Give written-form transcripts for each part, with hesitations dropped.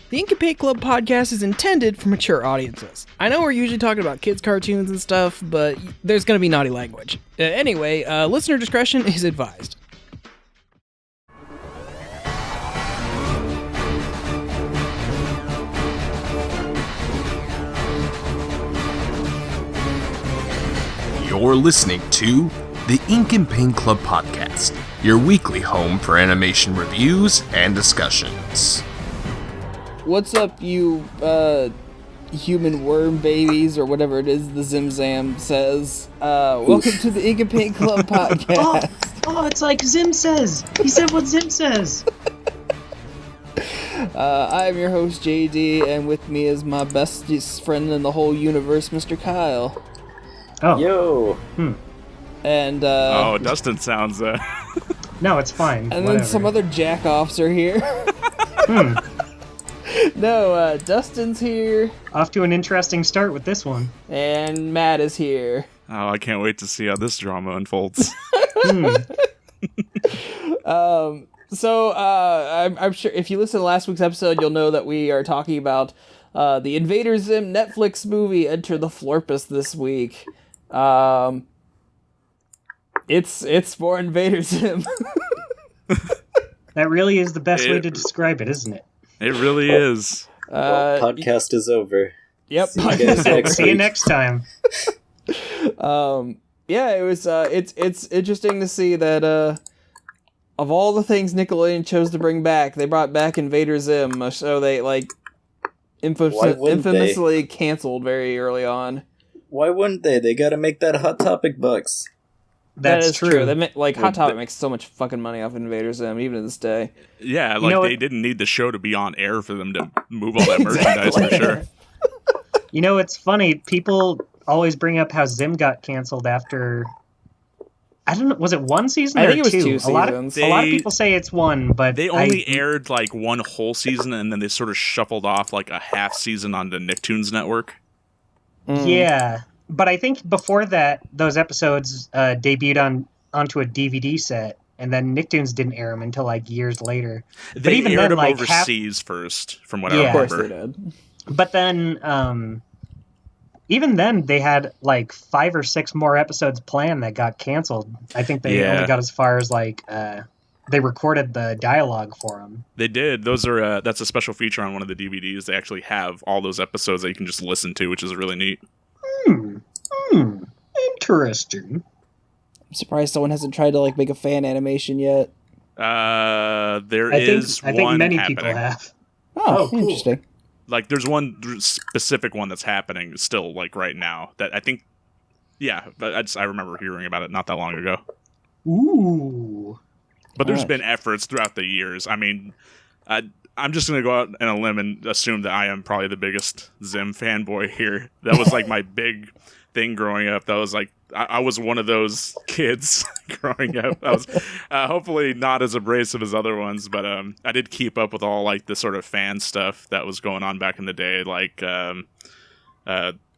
The Ink and Paint Club podcast is intended for mature audiences. I know we're usually talking about kids' cartoons and stuff, but there's going to be naughty language. Anyway, listener discretion is advised. You're listening to the Ink and Paint Club podcast, your weekly home for animation reviews and discussions. What's up, you, human worm babies, or whatever it is the Zim Zam says. Welcome to the Ink and Paint Club podcast. Oh, it's like Zim says. He said what Zim says. I'm your host, JD, and with me is my bestest friend in the whole universe, Mr. Kyle. Oh. Yo. And, Dustin sounds, No, it's fine. And Whatever. then some other jack-offs are here. No, Dustin's here. Off to an interesting start with this one. And Matt is here. I can't wait to see how this drama unfolds. I'm sure if you listen to last week's episode, you'll know that we are talking about the Invader Zim Netflix movie Enter the Florpus this week. It's for Invader Zim. That really is the best way to describe it, isn't it? It really is. Podcast is over. Yep. See you guys next See you week. next time. Yeah, it was. It's interesting to see that of all the things Nickelodeon chose to bring back, they brought back Invader Zim, a show they infamously canceled very early on. Why wouldn't they? They gotta make that Hot Topic bucks. That That's is true. true. Hot Topic makes so much fucking money off Invader Zim, even to this day. Yeah, they didn't need the show to be on air for them to move all that merchandise for sure. You know, it's funny. People always bring up how Zim got canceled after... I don't know. Was it one season or I think it was two? 2 A seasons. lot of people say it's one, but They only aired one whole season, and then they sort of shuffled off a half season on the Nicktoons network. Yeah, but I think before that, those episodes debuted onto a DVD set, and then Nicktoons didn't air them until years later. They but even aired then, them overseas first, from what I Yeah. remember. Of course they did. But then, even then, they had 5 or 6 more episodes planned that got canceled. I think they only got as far as they recorded the dialogue for them. They did. Those are that's a special feature on one of the DVDs. They actually have all those episodes that you can just listen to, which is really neat. Interesting. I'm surprised someone hasn't tried to make a fan animation yet. There I is think one many happening. people have. Oh, cool. interesting. There's one specific one that's happening still, right now. That I think, but I remember hearing about it not that long ago. Ooh. But there's Nice. been efforts throughout the years. I mean, I'm just going to go out on a limb and assume that I am probably the biggest Zim fanboy here. That was my big thing growing up. That was I was one of those kids growing up. I was hopefully not as abrasive as other ones, but I did keep up with all the sort of fan stuff that was going on back in the day,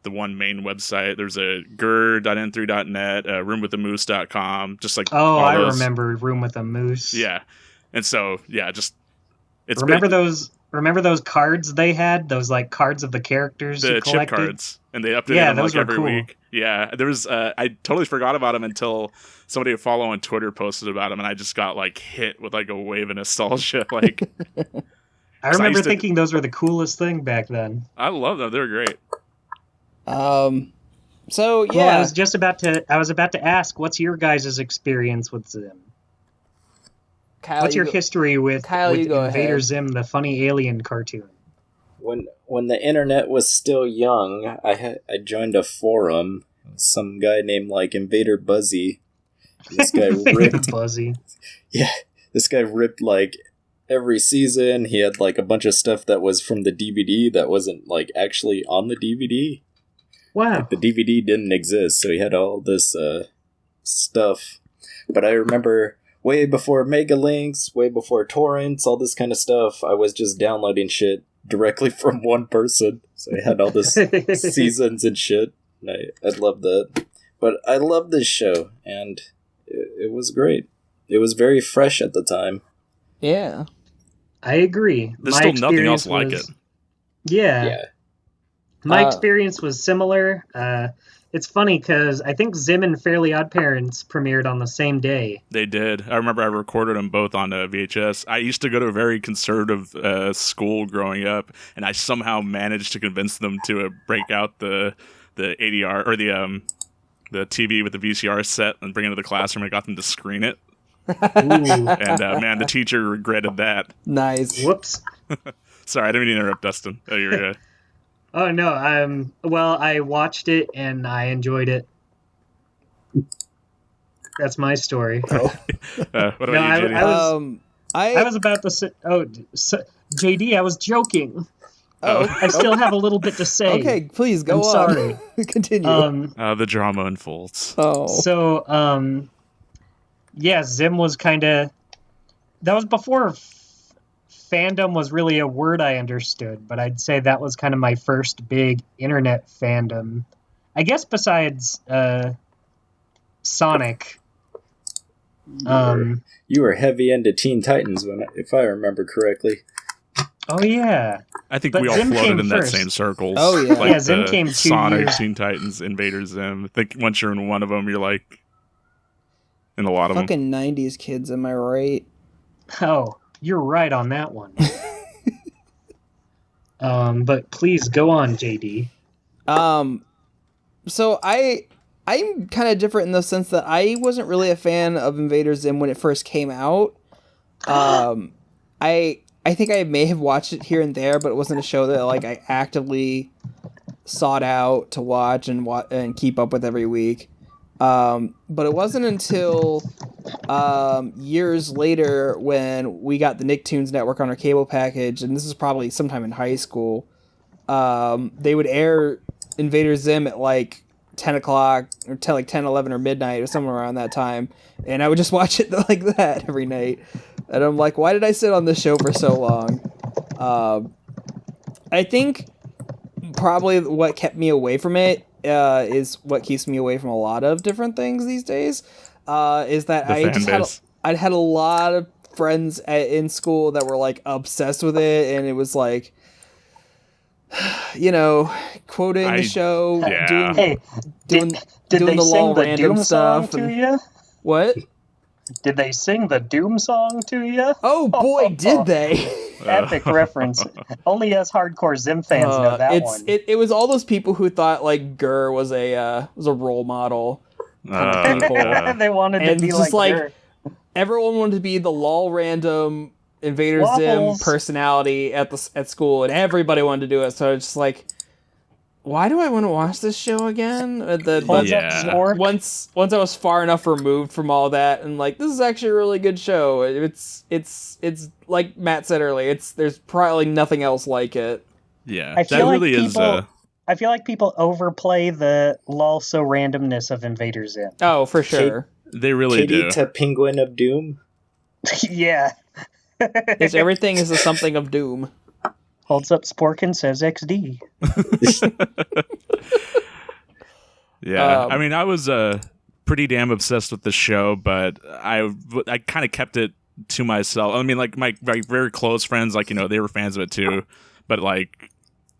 the one main website. There's a gur.n3.net, roomwithamoose.com, just all I those. remember Room with a Moose. Yeah, and so it's Remember those cards they had? Those the cards of the characters you chip collected? cards, and they updated Yeah, them those were every cool. week. Yeah, there was. I totally forgot about them until somebody I follow on Twitter posted about them, and I just got hit with a wave of nostalgia. I remember used to- thinking those were the coolest thing back then. I love them. They're great. So yeah, Well, I was about to ask, what's your guys' experience with Zim? Kyle, What's your history with you go Invader ahead. Zim, the funny alien cartoon? When the internet was still young, I joined a forum. Some guy named Invader Buzzy. This guy ripped. Buzzy. Yeah, this guy ripped every season. He had a bunch of stuff that was from the DVD that wasn't actually on the DVD. Wow. The DVD didn't exist, so he had all this stuff. But I remember way before Mega Links, way before torrents, all this kind of stuff, I was just downloading shit directly from one person. So I had all this seasons and shit. And I loved that. But I love this show, and it was great. It was very fresh at the time. Yeah. I agree. There's My still nothing else experience like was- it. Yeah. Yeah. My experience was similar. It's funny because I think Zim and Fairly Odd Parents premiered on the same day. They did. I remember I recorded them both on VHS. I used to go to a very conservative school growing up, and I somehow managed to convince them to break out the ADR or the TV with the VCR set and bring it into the classroom. I got them to screen it. Ooh. And man, the teacher regretted that. Nice. Whoops. Sorry, I didn't mean to interrupt, Dustin. Oh, you're Oh no. Well, I watched it and I enjoyed it. That's my story. what about No, you, JD? I was about to say. Oh, JD, I was joking. Oh, I still have a little bit to say. okay. Please go I'm on. sorry. Continue. The drama unfolds. Oh, So, yeah, Zim was kind of. That was before fandom was really a word I understood, but I'd say that was kind of my first big internet fandom. I guess besides Sonic. You were heavy into Teen Titans, if I remember correctly. Oh yeah. I think But we all Zim floated came in that first. same circles. Oh, yeah. Like Yeah, Zim came 2 Sonic, years. Teen Titans, Invader Zim. I think once you're in one of them, you're like in a lot of them. fucking 90s kids, am I right? Oh, you're right on that one. But please go on, JD. So I'm kind of different in the sense that I wasn't really a fan of Invader Zim when it first came out. I think I may have watched it here and there, but it wasn't a show that like I actively sought out to watch and keep up with every week. But it wasn't until years later when we got the Nicktoons network on our cable package, and this is probably sometime in high school. They would air Invader Zim at like 10 o'clock or 10, 11 or midnight or somewhere around that time. And I would just watch it like that every night. And I'm like, why did I sit on this show for so long? I think probably what kept me away from it is what keeps me away from a lot of different things these days. Is that I'd had a lot of friends in school that were like obsessed with it, and it was like, quoting the show, Did doing they the sing long the random Doom stuff. song to you? What? Did they sing the Doom song to you? Oh boy, did they! Epic reference. Only us hardcore Zim fans know that one. It was all those people who thought like Gurr was a role model. Kind of people. They wanted And to be just like, like everyone wanted to be the lol random Invader Waffles. Zim personality at school, and everybody wanted to do it. So it's just like, why do I want to watch this show again? But once I was far enough removed from all that, and like, this is actually a really good show. It's like Matt said earlier. There's probably nothing else like it. Yeah, I feel that like really is. I feel like people overplay the lol so randomness of Invader Zim. Oh, for sure. They really Kitty do. to Penguin of Doom. Yeah. Because everything is a something of doom. Holds up Spork and says XD. Yeah, I mean, I was pretty damn obsessed with the show, but I kind of kept it to myself. I mean, like my very close friends, like they were fans of it too, but like,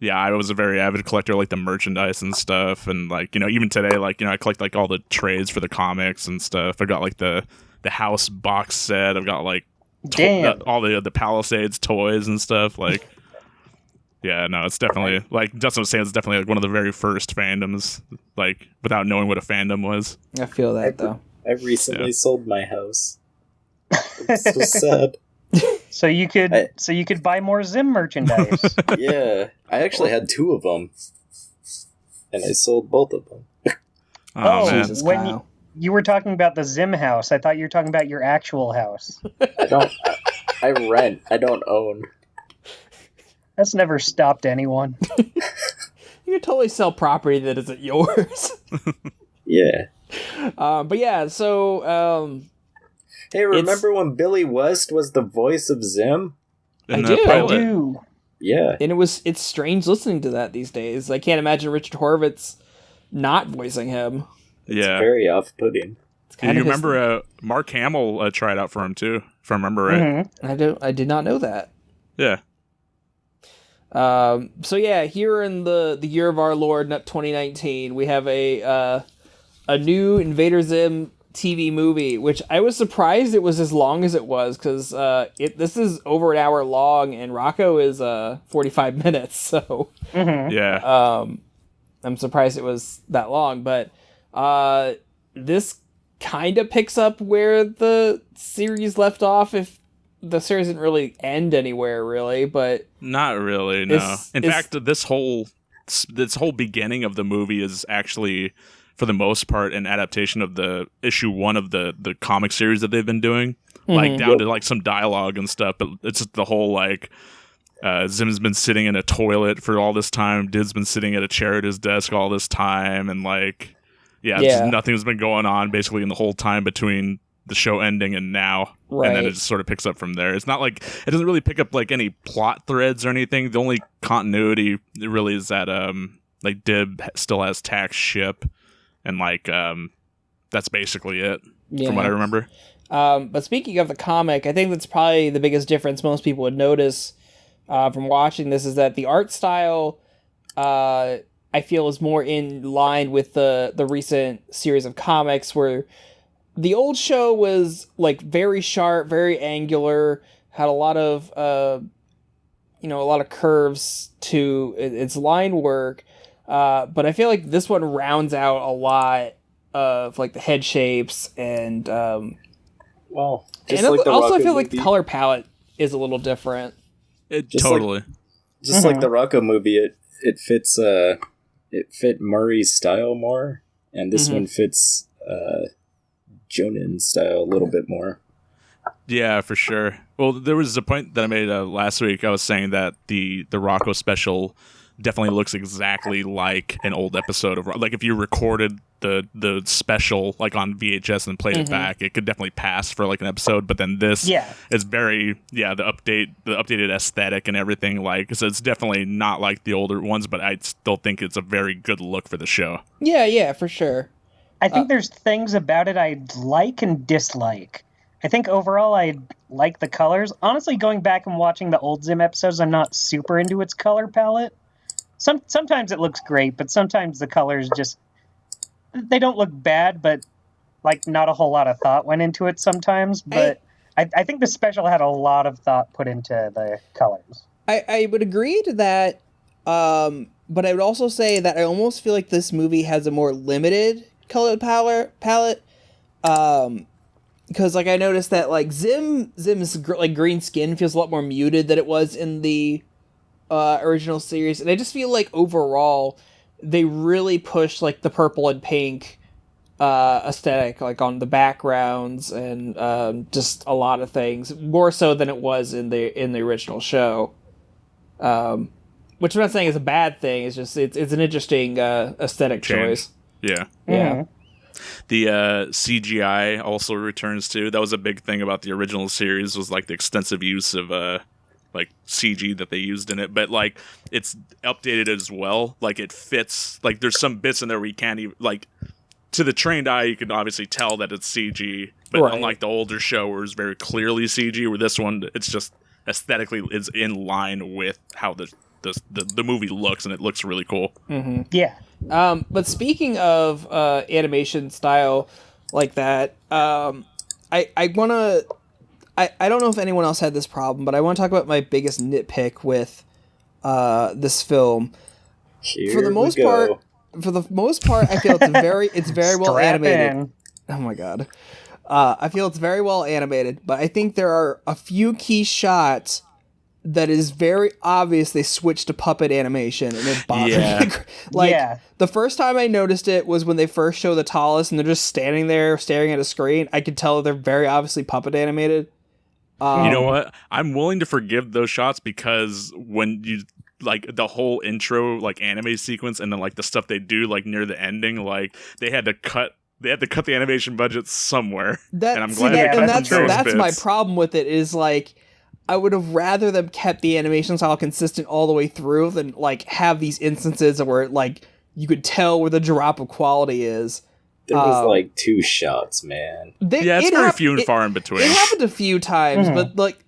yeah, I was a very avid collector, like the merchandise and stuff, and like even today, like I collect like all the trades for the comics and stuff. I got like the house box set. I've got like all the Palisades toys and stuff. Like, yeah, no, it's definitely like Dustin was saying. It's definitely like one of the very first fandoms, like without knowing what a fandom was. I feel that though. I recently sold my house. It's so sad. So you could buy more Zim merchandise. Yeah, I actually had 2 of them, and I sold both of them. Oh man. Jesus, when Kyle. you were talking about the Zim house, I thought you were talking about your actual house. I rent. I don't own. That's never stopped anyone. You could totally sell property that isn't yours. Yeah. But yeah, so Hey, remember when Billy West was the voice of Zim? I do. Yeah. And it's strange listening to that these days. I can't imagine Richard Horvitz not voicing him. Yeah. Very off-putting. And you remember Mark Hamill tried out for him too, if I remember right. Mm-hmm. I did not know that. Yeah. So yeah, here in the year of our Lord 2019, we have a new Invader Zim TV movie, which I was surprised it was as long as it was, because this is over an hour long and Rocco is 45 minutes. So Yeah. I'm surprised it was that long, but this kind of picks up where the series left off, if the series didn't really end anywhere, really, but not really. No. In fact, this whole beginning of the movie is actually, for the most part, an adaptation of the issue 1 of the comic series that they've been doing, like down to like some dialogue and stuff. But it's just the whole like Zim's been sitting in a toilet for all this time. Did's been sitting at a chair at his desk all this time, and like, just nothing's been going on basically in the whole time between the show ending and now, and then it just sort of picks up from there. It's not like it doesn't really pick up like any plot threads or anything. The only continuity really is that like Dib still has Tack's ship, and like that's basically it from what I remember. But speaking of the comic, I think that's probably the biggest difference most people would notice from watching this, is that the art style I feel is more in line with the recent series of comics, where the old show was like very sharp, very angular, had a lot of a lot of curves to its line work, but I feel like this one rounds out a lot of like the head shapes and just and like the also I Rocco feel like movie. the color palette is a little different. Totally. Like the Rocco movie, it fits it fit Murray's style more, and this one fits Jonin's style a little bit more. Yeah, for sure. Well, there was a point that I made last week. I was saying that the Rocco special definitely looks exactly like an old episode of, like, if you recorded the special like on VHS and played it back, it could definitely pass for like an episode. But then this is very the updated aesthetic and everything, like, so it's definitely not like the older ones, but I still think it's a very good look for the show. Yeah, for sure. I think there's things about it I like and dislike. I think overall I like the colors. Honestly, going back and watching the old Zim episodes, I'm not super into its color palette. Sometimes it looks great, but sometimes the colors just, they don't look bad, but like not a whole lot of thought went into it sometimes. But I think the special had a lot of thought put into the colors. I would agree to that, but I would also say that I almost feel like this movie has a more limited colored palette. Because like I noticed that like Zim's like green skin feels a lot more muted than it was in the original series, and I just feel like overall they really pushed like the purple and pink aesthetic, like on the backgrounds and just a lot of things, more so than it was in the original show. Which I'm not saying is a bad thing. It's just it's an interesting aesthetic choice. Yeah. The CGI also returns too. That was a big thing about the original series, was like the extensive use of like CG that they used in it, but like it's updated as well. Like it fits. Like there's some bits in there where you can't even, like, to the trained eye you can obviously tell that it's CG, but unlike the older show where it's very clearly CG, where this one it's just aesthetically is in line with how the movie looks, and it looks really cool. Yeah. But speaking of animation style like that, I don't know if anyone else had this problem, but I want to talk about my biggest nitpick with this film. For the most part, I feel it's very well animated. Oh my god. I feel it's very well animated, but I think there are a few key shots that is very obvious they switched to puppet animation, and it bothered me. The first time I noticed it was when they first show the tallest and they're just standing there staring at a screen. I could tell they're very obviously puppet animated. You know what? I'm willing to forgive those shots, because when you, like, the whole intro, like, anime sequence, and then, like, the stuff they do, like, near the ending, like, they had to cut the animation budget somewhere. And I'm glad they cut that's my problem with it, is, like, I would have rather them kept the animation style consistent all the way through than, like, have these instances where, like, you could tell where the drop of quality is. There was like 2 shots, man. It's very few and far in between. It happened a few times, but like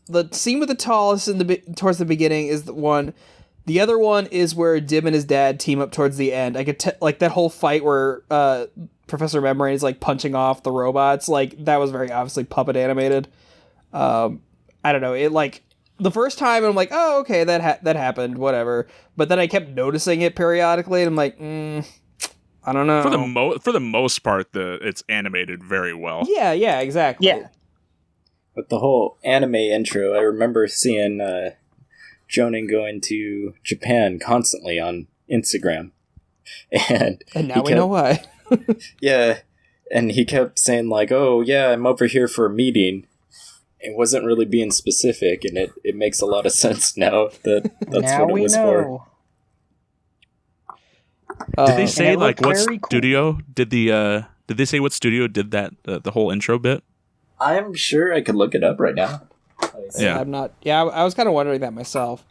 the scene with the tallest towards the beginning is the one. The other one is where Dib and his dad team up towards the end. I could like that whole fight where Professor Membrane is like punching off the robots. Like that was very obviously puppet animated. I don't know. It like the first time I'm like, oh okay, that happened, whatever. But then I kept noticing it periodically, and I'm like, I don't know. For the most part, it's animated very well. Yeah, exactly. Yeah. With the whole anime intro, I remember seeing Jonan going to Japan constantly on Instagram. And now we know why. Yeah, and he kept saying like, oh yeah, I'm over here for a meeting. It wasn't really being specific, and it makes a lot of sense now that that's now what it was for. Did they say like what cool. studio did the did they say what studio did that the whole intro bit? I'm sure I could look it up right now. Yeah. I'm not. Yeah, I was kind of wondering that myself.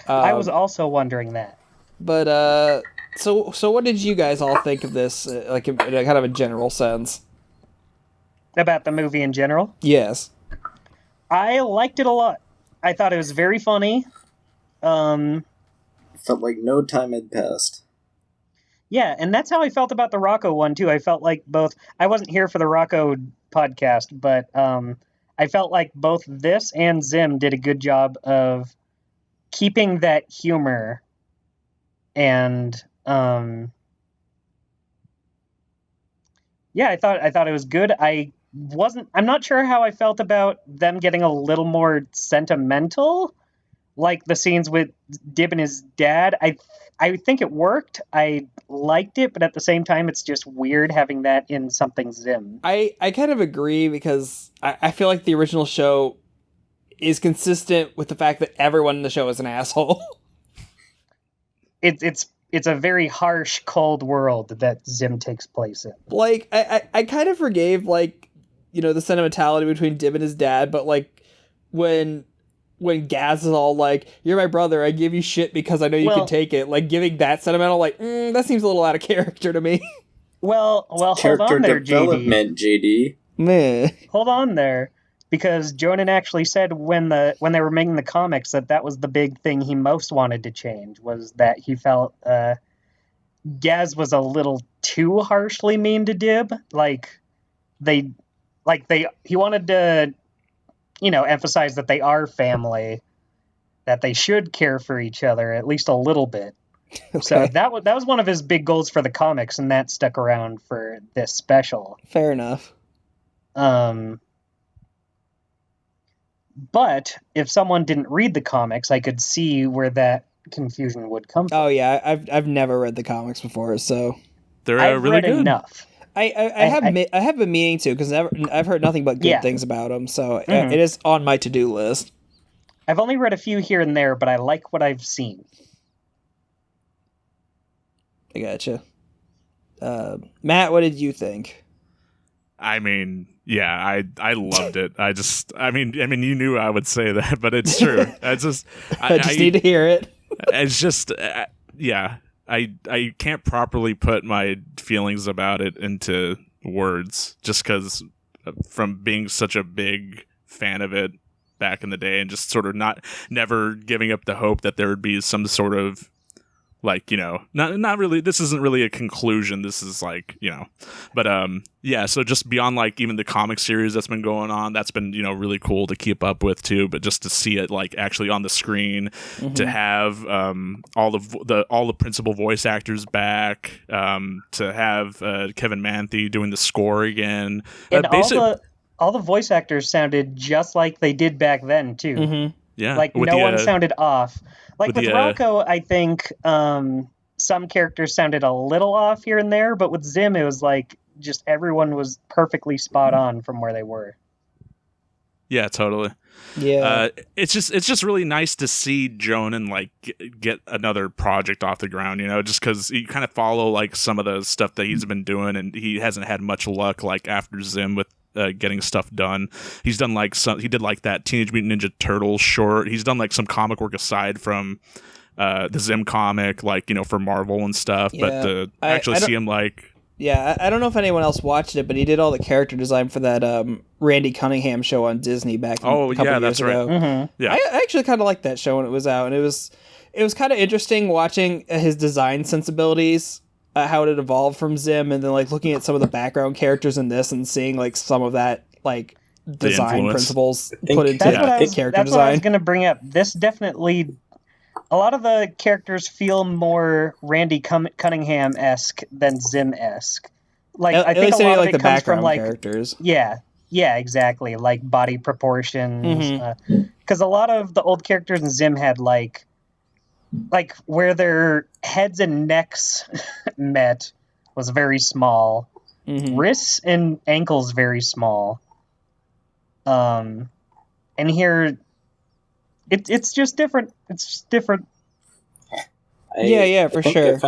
I was also wondering that. But so what did you guys all think of this? Like in a kind of a general sense. About the movie in general? Yes. I liked it a lot. I thought it was very funny. Felt like no time had passed. Yeah, and that's how I felt about the Rocco one too. I felt like both. I wasn't here for the Rocco podcast, but I felt like both this and Zim did a good job of keeping that humor, and yeah, I thought it was good. I'm not sure how I felt about them getting a little more sentimental, like the scenes with Dib and his dad. I think it worked. I liked it, but at the same time, it's just weird having that in something Zim. I kind of agree because I feel like the original show is consistent with the fact that everyone in the show is an asshole. It's a very harsh, cold world that Zim takes place in. Like, I kind of forgave, like, you know, the sentimentality between Dib and his dad, but, like, when Gaz is all like, you're my brother, I give you shit because I know you can take it, like, giving that sentimental, like, that seems a little out of character to me. Well, hold Character on there, development, JD. Meh. Hold on there, because Jonan actually said when they were making the comics that was the big thing he most wanted to change, was that he felt Gaz was a little too harshly mean to Dib. He wanted to, you know, emphasize that they are family, that they should care for each other at least a little bit. Okay. So that was one of his big goals for the comics, and that stuck around for this special. Fair enough. But if someone didn't read the comics, I could see where that confusion would come from. Oh yeah, I've never read the comics before, so they're I've really read good. enough. I have been meaning to, because I've heard nothing but good things about them, so it is on my to-do list. I've only read a few here and there, but I like what I've seen. I gotcha. Matt, what did you think? I mean, yeah, I loved it. I mean, you knew I would say that, but it's true. I just need to hear it. It's just, yeah. I can't properly put my feelings about it into words, just because from being such a big fan of it back in the day, and just sort of never giving up the hope that there would be some sort of, like, you know, not really, this isn't really a conclusion, this is like, you know, but yeah, so just beyond like even the comic series that's been going on, that's been, you know, really cool to keep up with too, but just to see it like actually on the screen, to have all the principal voice actors back, to have Kevin Manthe doing the score again, and all the voice actors sounded just like they did back then too. Yeah, like no one sounded off. Like with Rocco, I think some characters sounded a little off here and there, but with Zim, it was like just everyone was perfectly spot on from where they were. Yeah, totally. Yeah, it's just really nice to see Jonan like get another project off the ground, you know, just because you kind of follow like some of the stuff that he's been doing, and he hasn't had much luck like after Zim with getting stuff done. He's done like he did like that Teenage Mutant Ninja Turtles short. He's done like some comic work aside from the Zim comic, like, you know, for Marvel and stuff. Yeah. But to actually see him like Yeah, I don't know if anyone else watched it, but he did all the character design for that Randy Cunningham show on Disney back a couple years that's ago. right. Mm-hmm. Yeah. I actually kind of liked that show when it was out, and it was kind of interesting watching his design sensibilities, how it had evolved from Zim, and then like looking at some of the background characters in this and seeing like some of that like design influence. principles think put into That's what I was. character That's what I was design. going to bring up. This definitely, a lot of the characters feel more Randy Cunningham-esque than Zim-esque. Like I At think least a any lot like of the it comes background from like characters. yeah, exactly, like body proportions. Mm-hmm. Because a lot of the old characters in Zim had like where their heads and necks met was very small. Mm-hmm. Wrists and ankles very small. And here, it's just different. It's just different. For sure.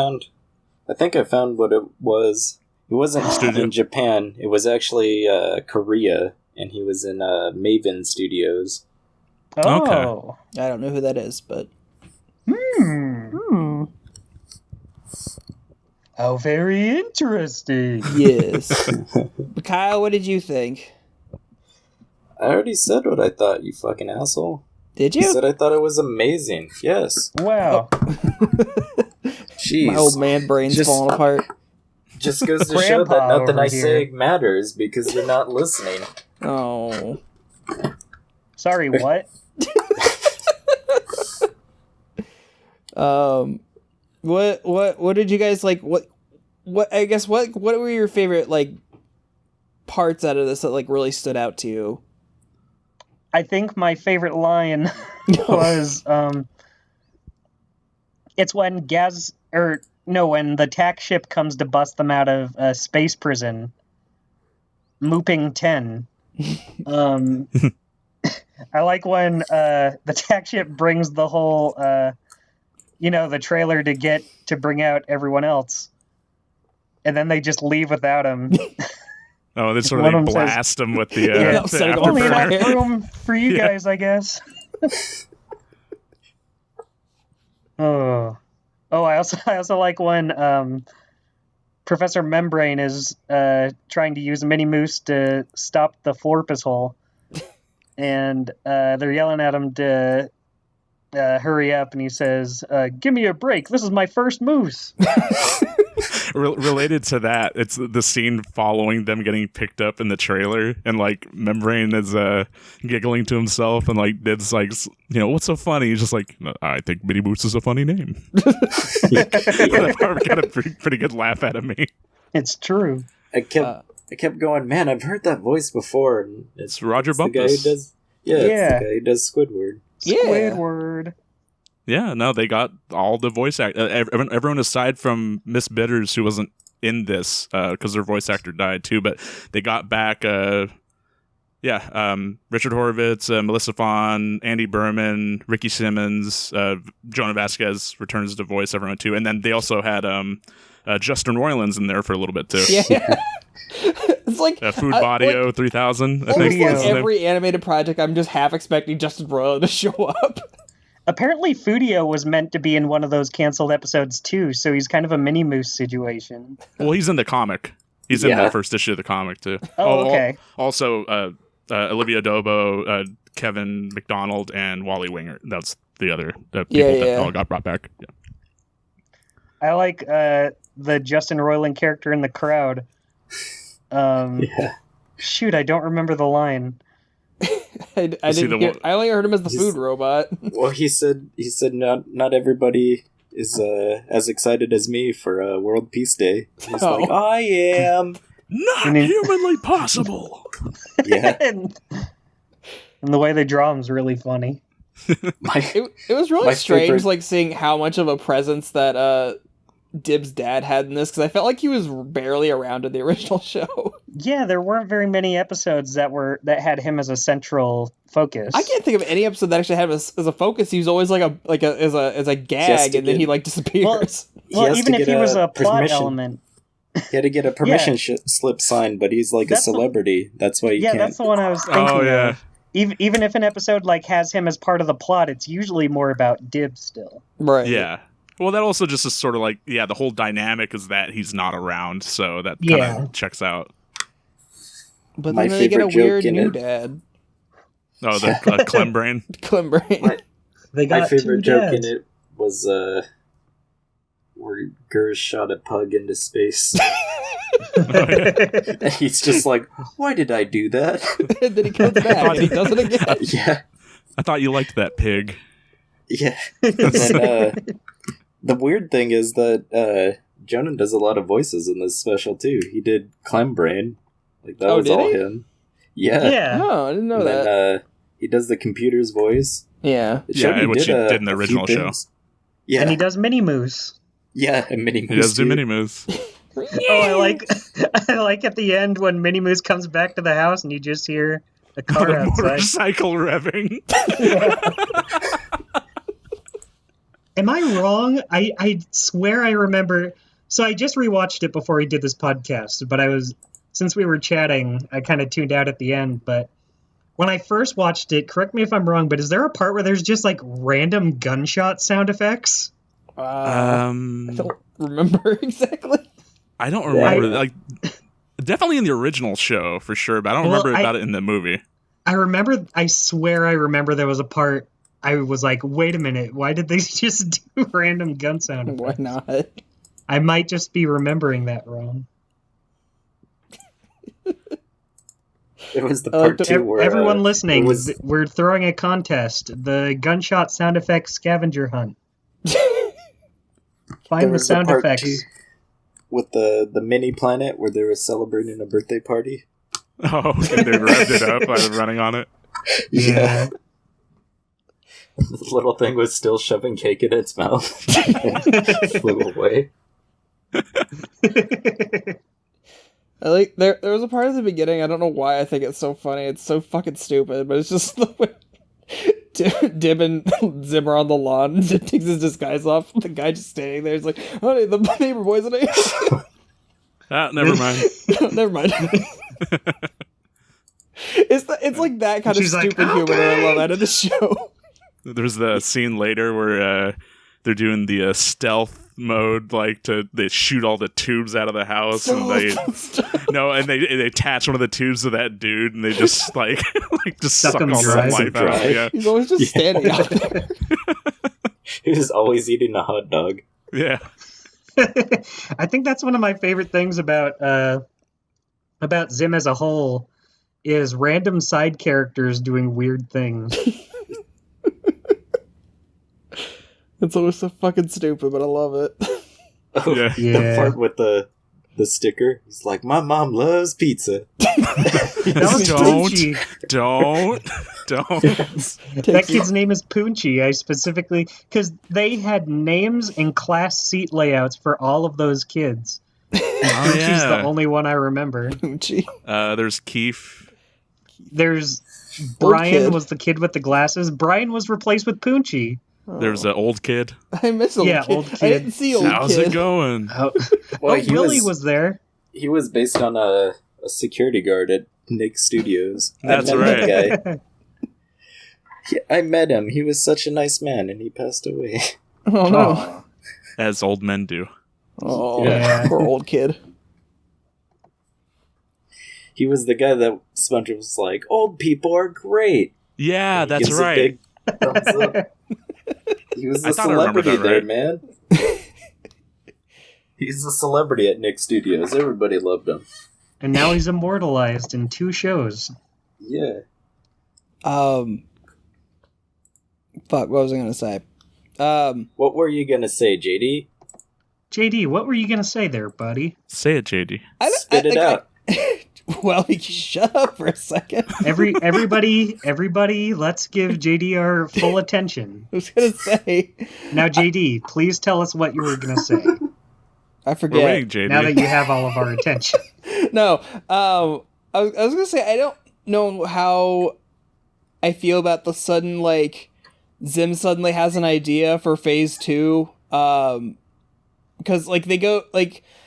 I think I found what it was. It wasn't in Japan. It was actually Korea, and he was in Maven Studios. Oh. Okay. I don't know who that is, but How very interesting. yes. But Kyle, what did you think? I already said what I thought, you fucking asshole. Did You you? said I thought it was amazing. Yes. Wow. Jeez. My old man brain's Just- falling apart. Just goes to show that Grandpa nothing over I say here. matters because you're not listening. Oh. Sorry, what? What did you guys like? What I guess what were your favorite like parts out of this that like really stood out to you? I think my favorite line was it's when when the tack ship comes to bust them out of space prison. Mooping 10. I like when the tack ship brings the whole the trailer to bring out everyone else. And then they just leave without him. Oh, they sort One of of them says- blast them with the, Yeah, the setting off Only enough afterburner. room for you Yeah. guys, I guess. Oh, I also like when Professor Membrane is trying to use Mini Moose to stop the Florpus hole, and they're yelling at him to hurry up, and he says, "Give me a break! This is my first moose." Related to that, it's the scene following them getting picked up in the trailer, and like Membrane is giggling to himself, and like Did's like, what's so funny? He's just like, I think Minnie Moose is a funny name. That part got a pretty good laugh out of me. It's true. I kept going, man, I've heard that voice before. And It's Roger the guy who Bumpus. does, it's the guy who does Squidward. Yeah. Squidward. Yeah, no, they got all the voice act. Everyone aside from Miss Bitters, who wasn't in this because their voice actor died too, but they got back. Richard Horvitz, Melissa Fawn, Andy Berman, Ricky Simmons, Jonah Vasquez returns to voice everyone too, and then they also had Justin Roiland's in there for a little bit too. Yeah. It's like Food Bodio 3000. I almost think like was in there. every animated project, I'm just half expecting Justin Roiland to show up. Apparently, Fudio was meant to be in one of those canceled episodes too, so he's kind of a Mini Moose situation. Well, he's in the comic. He's in the first issue of the comic too. Oh, okay. Also, Olivia Dobo, Kevin McDonald, and Wally Winger. That's the other people that all got brought back. Yeah. I like the Justin Roiland character in the crowd. Shoot, I don't remember the line. I only heard him as the food robot. Well, he said not everybody is as excited as me for World Peace Day. He's like, I am. Not humanly possible. Yeah. And the way they draw him is really funny. It was really my strange, favorite- like seeing how much of a presence that Dib's dad had in this, because I felt like he was barely around in the original show. Yeah, there weren't very many episodes that had him as a central focus. I can't think of any episode that actually had him as a focus. He was always like as a gag, and then he like disappears. Well, even if he was a plot permission. element. He had to get a permission slip signed, but he's like a celebrity. That's why you can't. That's the one I was thinking Oh yeah. of. Even if an episode like has him as part of the plot, it's usually more about Dib still. Right. Yeah. Well, that also just is sort of like, yeah, the whole dynamic is that he's not around, so that kind of checks out. But My then they get a favorite weird joke in new it- dad. Oh, the Clem brain. Clem Brain. They got My favorite two joke in dads. it was where Gers shot a pug into space. And he's just like, why did I do that? And then he comes back and he does it again. Yeah. I thought you liked that pig. Yeah. And then, the weird thing is that Jonan does a lot of voices in this special too. He did Clem Brain. Like that was did all he? him. Yeah. Yeah. Oh, I didn't know And that. then he does the computer's voice. Yeah. It showed Yeah, which he did in the a few original show. things. Yeah. And he does mini moose. Yeah, and Minnie He does do too. mini moves. Oh, I like at the end when Minnie Moose comes back to the house and you just hear a car The outside. motorcycle revving. Am I wrong? I swear I remember. So I just rewatched it before we did this podcast, but since we were chatting, I kind of tuned out at the end. But when I first watched it, correct me if I'm wrong, but is there a part where there's just like random gunshot sound effects? I don't remember exactly. I don't remember. Like, definitely in the original show for sure, but I don't remember about it in the movie. I swear I remember there was a part I was like, wait a minute, why did they just do random gun sound effects? Why not? I might just be remembering that wrong. It was the part two where Everyone listening, was... we're throwing a contest. The gunshot sound effects scavenger hunt. Find the sound effects. With the mini planet where they were celebrating a birthday party. Oh, okay, they revved it up by running on it. Yeah. The little thing was still shoving cake in its mouth. Flew away. I like there was a part at the beginning, I don't know why I think it's so funny. It's so fucking stupid, but it's just the way Dib and Zim are on the lawn. Dib takes his disguise off. The guy just standing there. He's like, honey, the neighbor boy's an Never mind. Never mind. It's like that kind She's of like, stupid humor that I love out of the show. There's the scene later where they're doing the stealth mode, like they shoot all the tubes out of the house, and they attach one of the tubes to that dude, and they just like just suck all the life out. Yeah, he's always just standing out there. He was always eating a hot dog. Yeah. I think that's one of my favorite things about Zim as a whole is random side characters doing weird things. It's always so fucking stupid, but I love it. Oh, Yeah. The part with the sticker. He's like, my mom loves pizza. That was Don't. That kid's name is Punchy. I specifically, because they had names and class seat layouts for all of those kids. Punchy's the only one I remember. Punchy. There's Keith. There's Old Brian kid. was the kid with the glasses. Brian was replaced with Punchy. There's an old kid. I miss old kid. old I kid. didn't see old How's kid. it going? Well, Willie was there. He was based on a security guard at Nick Studios. That's I met right. that guy. I met him. He was such a nice man, and he passed away. Oh no. As old men do. Oh, Yeah. poor old kid. He was the guy that SpongeBob was like, old people are great. Yeah, And he that's gives a right. big thumbs up. He was I a thought I remembered celebrity that there, right. man. He's a celebrity at Nick Studios. Everybody loved him. And now he's immortalized in 2 shows. Yeah. Fuck, what was I gonna say? What were you gonna say, JD? JD, what were you going to say there, buddy? Say it, JD. Spit it out. Well, you shut up for a second. Everybody, let's give JD our full attention. I was gonna say. Now, JD, please tell us what you were going to say. I We're forget. waiting, JD. Now that you have all of our attention. No, I was gonna say I don't know how I feel about the sudden Zim suddenly has an idea for phase 2. Because they go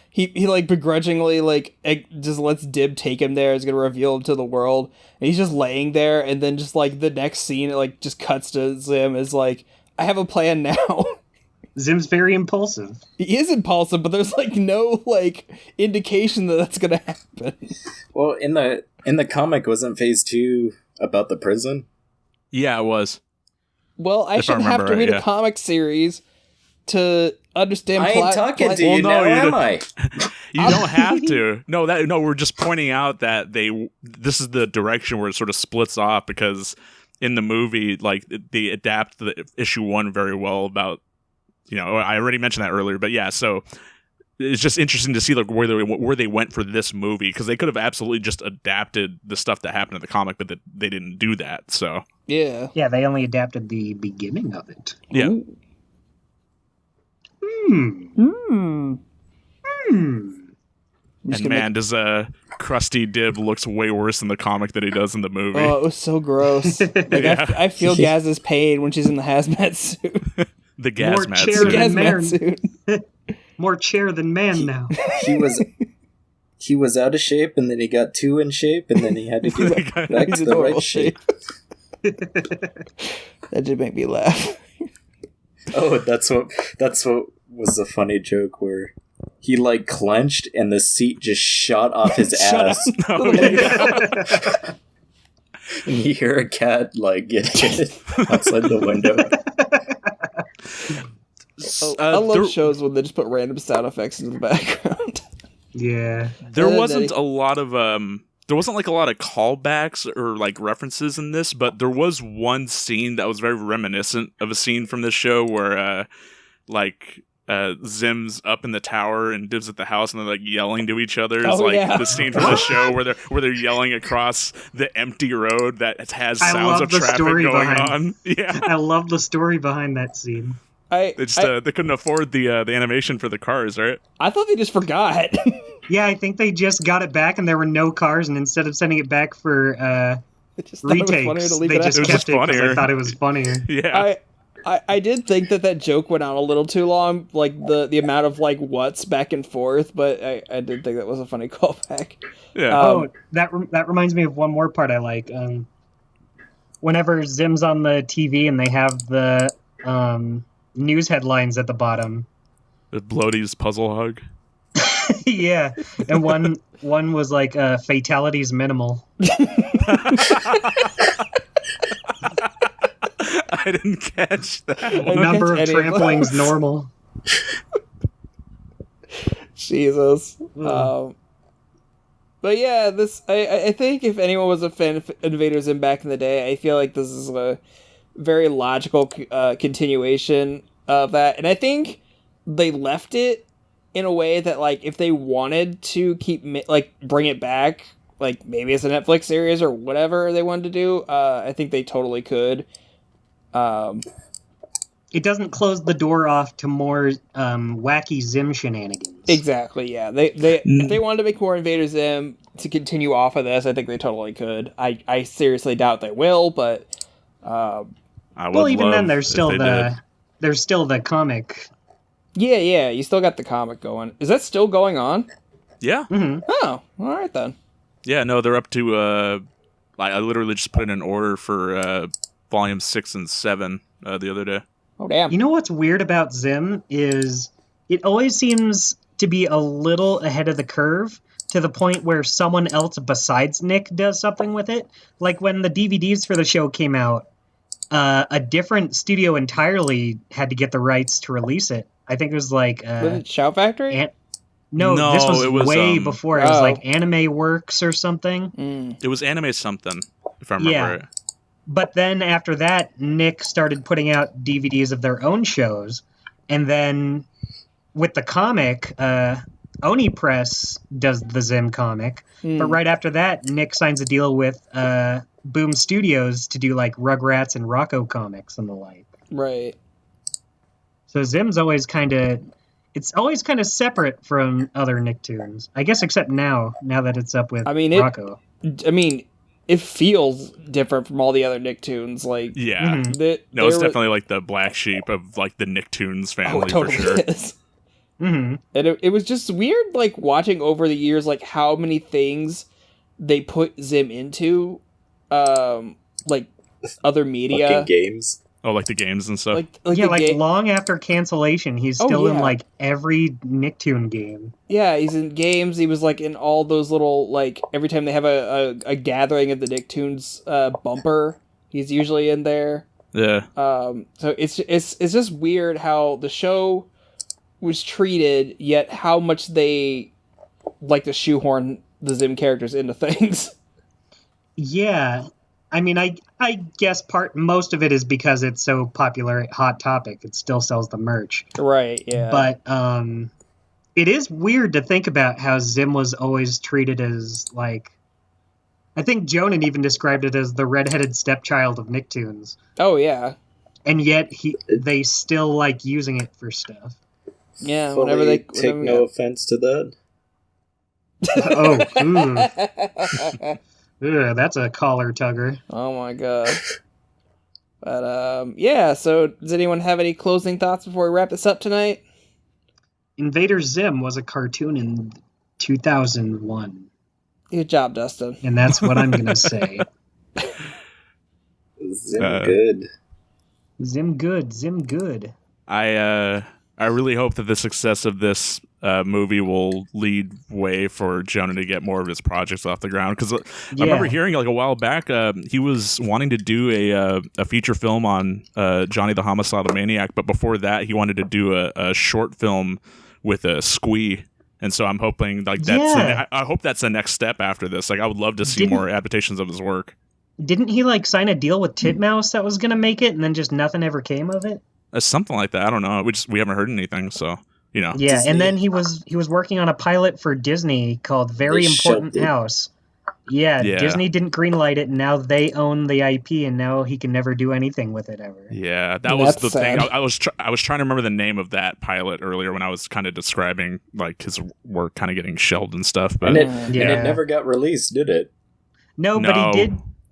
he begrudgingly just lets Dib take him there. Is gonna reveal him to the world, and he's just laying there, and then just the next scene it just cuts to Zim is I have a plan now. Zim's very impulsive. He is impulsive, but there's like no like indication that that's gonna happen. Well, in the comic, wasn't Phase 2 about the prison? Yeah, it was. Well, I shouldn't have to read a comic series to understand I ain't talking to you now, am I? You don't have to. No, we're just pointing out that this is the direction where it sort of splits off, because in the movie, like, they adapt the issue 1 very well about, I already mentioned that earlier, but yeah, so it's just interesting to see like where they went for this movie, because they could have absolutely just adapted the stuff that happened in the comic, but they didn't do that. So yeah, they only adapted the beginning of it. Yeah. And man, does Krusty Dib looks way worse in the comic than he does in the movie. Oh, it was so gross. Like, yeah. I feel Gaz's pain when she's in the hazmat suit. The hazmat suit. More chair than man now. He was out of shape, and then he got too in shape, and then he had to get back to the right shape. That did make me laugh. Oh, that's what was a funny joke where he like clenched and the seat just shot off his ass. And you hear a cat like get hit outside the window. I love shows when they just put random sound effects into the background. Yeah. There wasn't a lot of callbacks or like references in this, but there was one scene that was very reminiscent of a scene from this show where Zim's up in the tower and Dib's at the house and they're like yelling to each other. It's the scene from the show where they're yelling across the empty road that has sounds of traffic going on. Yeah. I love the story behind that scene. They couldn't afford the animation for the cars, right? I thought they just forgot. Yeah, I think they just got it back and there were no cars, and instead of sending it back for retakes, they just kept it because I thought it was funnier. Yeah. I did think that joke went on a little too long, like the amount of like what's back and forth, but I did think that was a funny callback. Yeah. That reminds me of one more part I like. Whenever Zim's on the TV and they have the news headlines at the bottom. The Bloaty's puzzle hug. Yeah, and one was like fatalities minimal. I didn't catch that. Number of tramplings normal. Jesus. But yeah, I think if anyone was a fan of Invader Zim back in the day, I feel like this is a very logical continuation of that. And I think they left it in a way that, like, if they wanted to bring it back, like maybe it's a Netflix series or whatever they wanted to do, I think they totally could. It doesn't close the door off to more wacky Zim shenanigans. Exactly, yeah. If they wanted to make more Invader Zim to continue off of this, I think they totally could. I seriously doubt they will, but even then there's still the comic. Yeah, you still got the comic going. Is that still going on? Yeah. Mm-hmm. Oh, all right then. Yeah, no, they're up to I literally just put in an order for volume 6 and 7 the other day. Oh, damn. You know what's weird about Zim is it always seems to be a little ahead of the curve to the point where someone else besides Nick does something with it. Like when the DVDs for the show came out, a different studio entirely had to get the rights to release it. I think it was like... was it Shout Factory? No, this was way before. It was like Anime Works or something. It was Anime something, if I remember it. But then after that, Nick started putting out DVDs of their own shows. And then with the comic, Oni Press does the Zim comic. But right after that, Nick signs a deal with Boom Studios to do like Rugrats and Rocco comics and the like. Right. So Zim's always kind of separate from other Nicktoons. I guess except now that it's up with Rocco. It feels different from all the other Nicktoons. Like, yeah, it's definitely like the black sheep of like the Nicktoons family for sure. Is. Mm-hmm. And it was just weird, like watching over the years, like how many things they put Zim into, like other media games. Oh, like the games and stuff. Like long after cancellation, he's still in like every Nicktoon game. Yeah, he's in games. He was like in all those little like every time they have a gathering of the Nicktoons bumper, he's usually in there. Yeah. So it's just weird how the show was treated, yet how much they like to shoehorn the Zim characters into things. Yeah. I mean, I guess most of it is because it's so popular at Hot Topic. It still sells the merch. Right, yeah. But it is weird to think about how Zim was always treated as, like... I think Jonan even described it as the redheaded stepchild of Nicktoons. Oh, yeah. And yet they still like using it for stuff. Yeah, Fully whenever they... take no offense to that. Ugh, that's a collar tugger. Oh my god. But, yeah, so does anyone have any closing thoughts before we wrap this up tonight? Invader Zim was a cartoon in 2001. Good job, Dustin. And that's what I'm going to say. Zim good. Zim good. Zim good. I really hope that the success of this movie will lead way for Jonah to get more of his projects off the ground. Because I remember hearing like a while back, he was wanting to do a feature film on Johnny the Homicidal Maniac, but before that, he wanted to do a short film with a Squee. And so I'm hoping like that's I hope that's the next step after this. Like I would love to see more adaptations of his work. Didn't he like sign a deal with Titmouse that was going to make it, and then just nothing ever came of it? Something like that. I don't know. We haven't heard anything, so you know. Yeah, Disney. and then he was working on a pilot for Disney called Very Important House. Yeah, Disney didn't greenlight it, and now they own the IP, and now he can never do anything with it ever. Yeah, that was the sad. thing. I was trying to remember the name of that pilot earlier when I was kind of describing like his work kind of getting shelved and stuff. But and it never got released, did it? No, but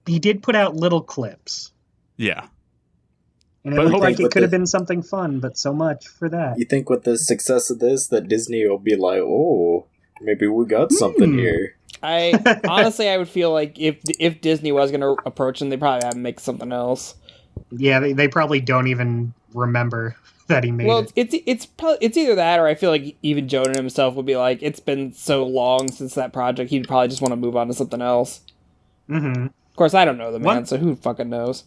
he did put out little clips. Yeah. And it looked like it could have been something fun, but so much for that. You think with the success of this that Disney will be like, oh, maybe we got something here. I honestly, I would feel like if Disney was going to approach him, they probably have to make something else. Yeah, they probably don't even remember that he made it. Well, it's either that, or I feel like even Jonah himself would be like, it's been so long since that project, he'd probably just want to move on to something else. Mm-hmm. Of course, I don't know the man, so who fucking knows?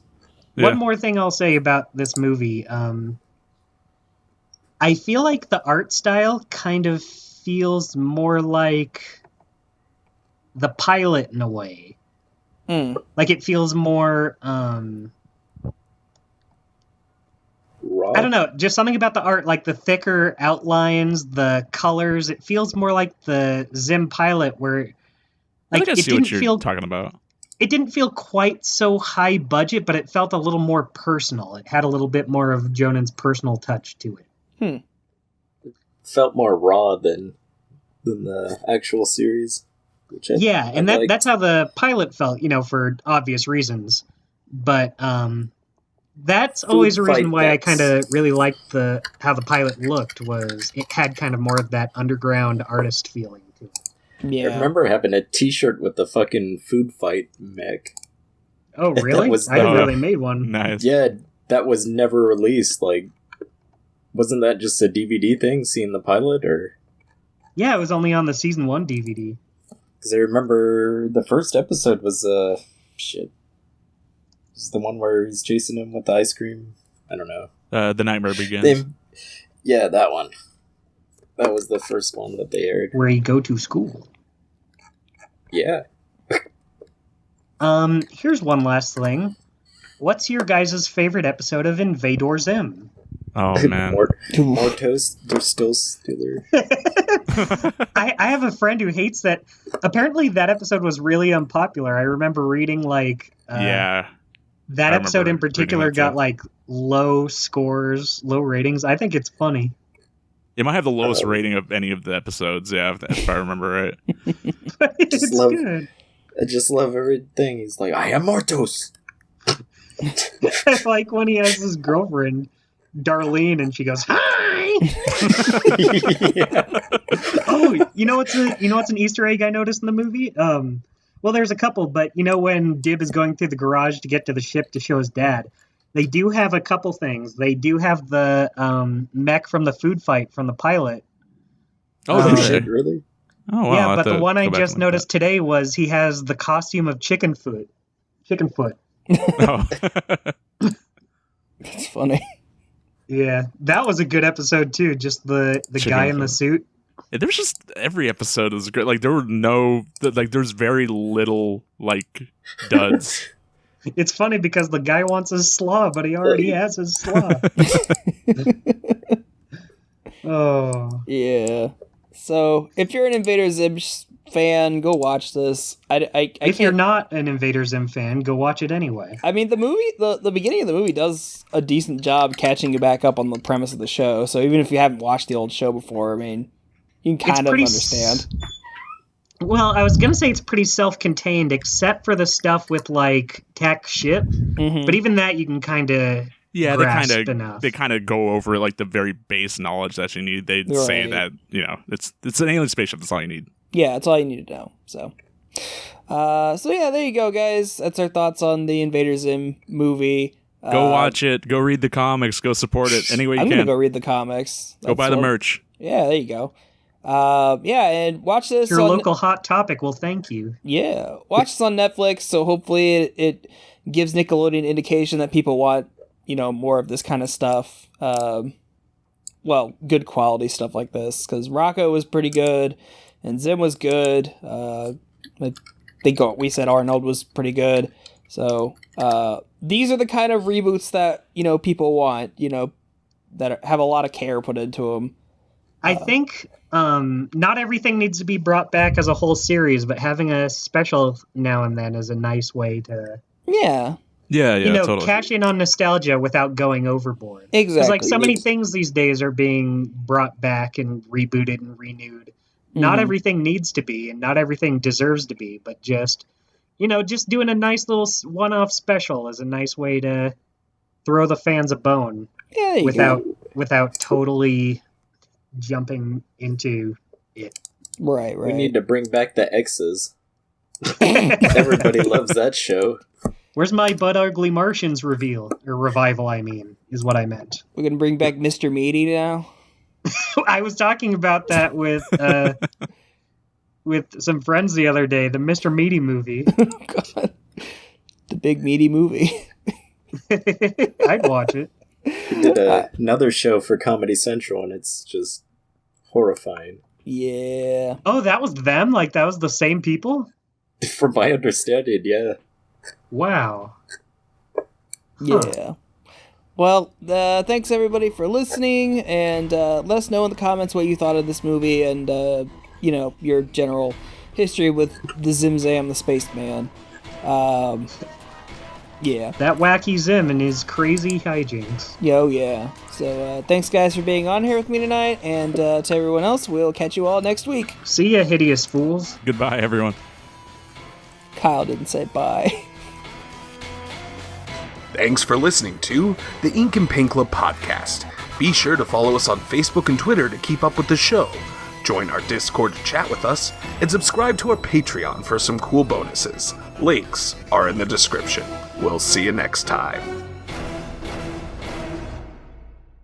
Yeah. One more thing I'll say about this movie. I feel like the art style kind of feels more like the pilot in a way. Like it feels more... Raw? I don't know, just something about the art, like the thicker outlines, the colors. It feels more like the Zim pilot where... Like, I think I see what you're talking about. It didn't feel quite so high budget, but it felt a little more personal. It had a little bit more of Jonan's personal touch to it. It felt more raw than the actual series. That's how the pilot felt, for obvious reasons. But that's always a reason why I kind of really liked how the pilot looked, was it had kind of more of that underground artist feeling to it. Yeah. I remember having a t-shirt with the fucking food fight mech. Oh, really? I didn't know they made one. Nice. Yeah, that was never released. Like, wasn't that just a DVD thing, seeing the pilot, or? Yeah, it was only on the season 1 DVD. Because I remember the first episode was, shit. Is the one where he's chasing him with the ice cream? I don't know. The Nightmare Begins. Yeah, that one. That was the first one that they aired. Where you go to school. Yeah. Here's one last thing. What's your guys' favorite episode of Invader Zim? Oh, man. More toast, they're still Steeler. I have a friend who hates that. Apparently that episode was really unpopular. I remember reading, that episode in particular got, low scores, low ratings. I think it's funny. It might have the lowest rating of any of the episodes, if I remember right. It's good. I just love everything. He's like, I am Mortos. I like when he has his girlfriend, Darlene, and she goes, hi! Oh, you know what's an Easter egg I noticed in the movie? Well, there's a couple, but when Dib is going through the garage to get to the ship to show his dad, They do have a couple things. They do have the mech from the food fight from the pilot. Oh, Oh did shit, they? really? Oh, wow. I'll Yeah, have but the to one I go back just and look noticed today was he has the costume of chicken foot. Chicken foot. at that. That's funny. Yeah, that was a good episode too. Just the Chicken guy in the foot. suit. Yeah, there was just every episode was great. Like there were there's very little like duds. It's funny because the guy wants his slaw, but he already has his slaw. Oh, Yeah. So if you're an Invader Zim fan, go watch this. I if you're can't- not an Invader Zim fan, go watch it anyway. I mean, the movie, the beginning of the movie does a decent job catching you back up on the premise of the show. So even if you haven't watched the old show before, I mean, you can kind of understand. Well, I was gonna say it's pretty self-contained, except for the stuff with like tech ship. Mhm. But even that you can kind of Yeah, grasp enough. they kind of go over like the very base knowledge that you need. They say Right. that it's an alien spaceship. That's all you need. Yeah, that's all you need to know. So yeah, there you go, guys. That's our thoughts on the Invader Zim movie. Go watch it. Go read the comics. Go support it any way you I'm can. gonna go read the comics. Go buy the merch. Yeah, there you go. Yeah, and watch this. Your on, local hot topic will thank you. Yeah, watch this on Netflix. So hopefully it gives Nickelodeon an indication that people want more of this kind of stuff. Well, good quality stuff like this, because Rocco was pretty good and Zim was good. I think we said Arnold was pretty good. So these are the kind of reboots that people want. That have a lot of care put into them. I think not everything needs to be brought back as a whole series, but having a special now and then is a nice way to Yeah, totally. cash in on nostalgia without going overboard. exactly. Because like so many things these days are being brought back and rebooted and renewed. Not Mhm. everything needs to be, and not everything deserves to be, but just doing a nice little one-off special is a nice way to throw the fans a bone Yeah, there you go. without totally jumping into it. Right. We need to bring back the X's. Everybody loves that show. Where's my Bud Ugly Martians revival? I mean, is what I meant. We're gonna bring back Mr. Meaty now. I was talking about that with some friends the other day. The Mr. Meaty movie. God. The big meaty movie. I'd watch it. He did another show for Comedy Central, and it's just horrifying. Yeah. Oh, that was them? Like, that was the same people? From my understanding, yeah. Wow. Yeah. Well, thanks everybody for listening, and let us know in the comments what you thought of this movie and your general history with the Zimzam the Spaceman. Yeah. That wacky Zim and his crazy hijinks. Yeah. So thanks guys for being on here with me tonight, and to everyone else, we'll catch you all next week. See ya, hideous fools. Goodbye, everyone. Kyle didn't say bye. Thanks for listening to the Ink and Paint Club podcast. Be sure to follow us on Facebook and Twitter to keep up with the show. Join our Discord to chat with us, and subscribe to our Patreon for some cool bonuses. Links are in the description. We'll see you next time.